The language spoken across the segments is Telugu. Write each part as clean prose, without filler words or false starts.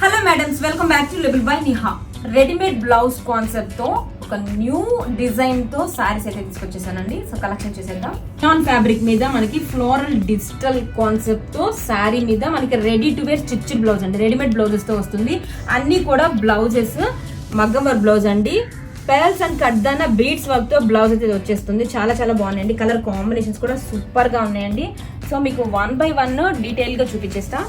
Hello madams, welcome back to label by Niha. Readymade blouse concept తో ఒక న్యూ డిజైన్ తో సారీస్ అయితే తీసుకొచ్చేసానండి. సో కలెక్షన్ చేసేద్దాం. నాన్ ఫ్యాబ్రిక్ మీద మనకి ఫ్లోరల్ డిజిటల్ కాన్సెప్ట్ తో సారీ మీద మనకి ready to wear stitched blouse అండి. రెడీమేడ్ బ్లౌజెస్ తో వస్తుంది. అన్ని కూడా బ్లౌజెస్ మగ్గం వర్క్ బ్లౌజ్ అండి. పెరల్స్ అండ్ కడ్దాన బీడ్స్ వర్క్ తో బ్లౌజ్ అయితే వచ్చేస్తుంది. చాలా చాలా బాగున్నాయండి. కలర్ కాంబినేషన్స్ కూడా సూపర్ గా ఉన్నాయండి. సో మీకు 1 by 1 డీటెయిల్ గా చూపించేస్తా.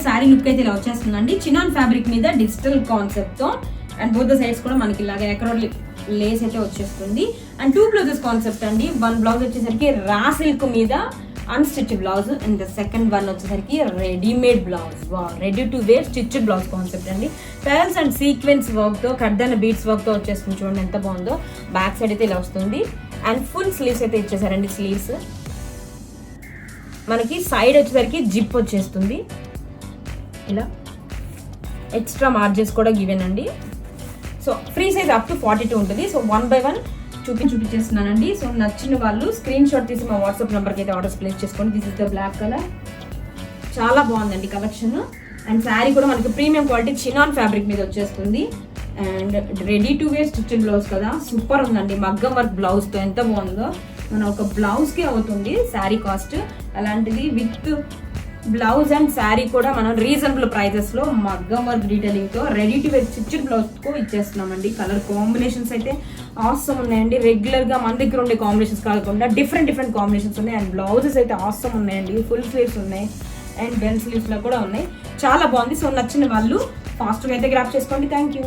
శారీ లుక్ అయితే ఇలా వచ్చేస్తుందండి. చినాన్ ఫ్యాబ్రిక్ మీద డిజిటల్ కాన్సెప్ట్ తో అండ్ బోత్ ద సైడ్స్ కూడా మనకి ఇలాగా ఎకరోడ్ లేస్ అయితే వచ్చేస్తుంది. అండ్ 2 బ్లౌజెస్ కాన్సెప్ట్ అండి. 1 బ్లౌజ్ వచ్చేసరికి రా సిల్క్ మీద అన్స్టిచ్ బ్లౌజ్ అండ్ సెకండ్ 1 వచ్చేసరికి readymade blouse. Ready to wear stitched blouse concept అండి. పెరల్స్ అండ్ సీక్వెన్స్ వర్క్ తో కడ్దాన బీడ్స్ వర్క్ తో వచ్చేస్తుంది. చూడండి ఎంత బాగుందో. బ్యాక్ సైడ్ అయితే ఇలా వస్తుంది. అండ్ ఫుల్ స్లీవ్స్ అయితే ఇచ్చేసారండి. స్లీవ్స్ మనకి సైడ్ వచ్చేసరికి జిప్ వచ్చేస్తుంది. ఇలా ఎక్స్ట్రా మార్జిన్స్ కూడా గివెన్ అండి. So free size up to 42 ఉంటుంది. So 1 by 1 చూపించేస్తున్నానండి. సో నచ్చిన వాళ్ళు స్క్రీన్ షాట్ తీసి మా వాట్సాప్ నెంబర్కి అయితే ఆర్డర్స్ ప్లేస్ చేసుకోండి. This is the black colour. చాలా బాగుందండి కలెక్షన్. అండ్ శారీ కూడా మనకి ప్రీమియం క్వాలిటీ చినాన్ ఫ్యాబ్రిక్ మీద వచ్చేస్తుంది. And ready to wear stitched blouse కదా, సూపర్ ఉందండి. మగ్గం వర్క్ బ్లౌజ్తో ఎంత బాగుందో. మన ఒక బ్లౌజ్కి అవుతుంది శారీ కాస్ట్. అలాంటిది విత్ బ్లౌజ్ అండ్ శారీ కూడా మనం రీజనబుల్ ప్రైజెస్ లో మగ్గం వర్క్ డీటెయిలింగ్ తో ready to wear stitched blouse కు ఇచ్చేస్తున్నామండి. కలర్ కాంబినేషన్స్ అయితే ఆసమ్ ఉన్నాయండి. రెగ్యులర్ గా మన దగ్గర ఉండే కాంబినేషన్స్ కాకుండా డిఫరెంట్ కాంబినేషన్స్ ఉన్నాయి. అండ్ బ్లౌజెస్ అయితే ఆసమ్ ఉన్నాయండి. ఫుల్ స్లీవ్స్ ఉన్నాయి అండ్ బెల్ స్లీవ్స్ లో కూడా ఉన్నాయి. చాలా బాగుంది. సో నచ్చిన వాళ్ళు ఫాస్ట్ గా అయితే గ్రాప్ చేసుకోండి. Thank you.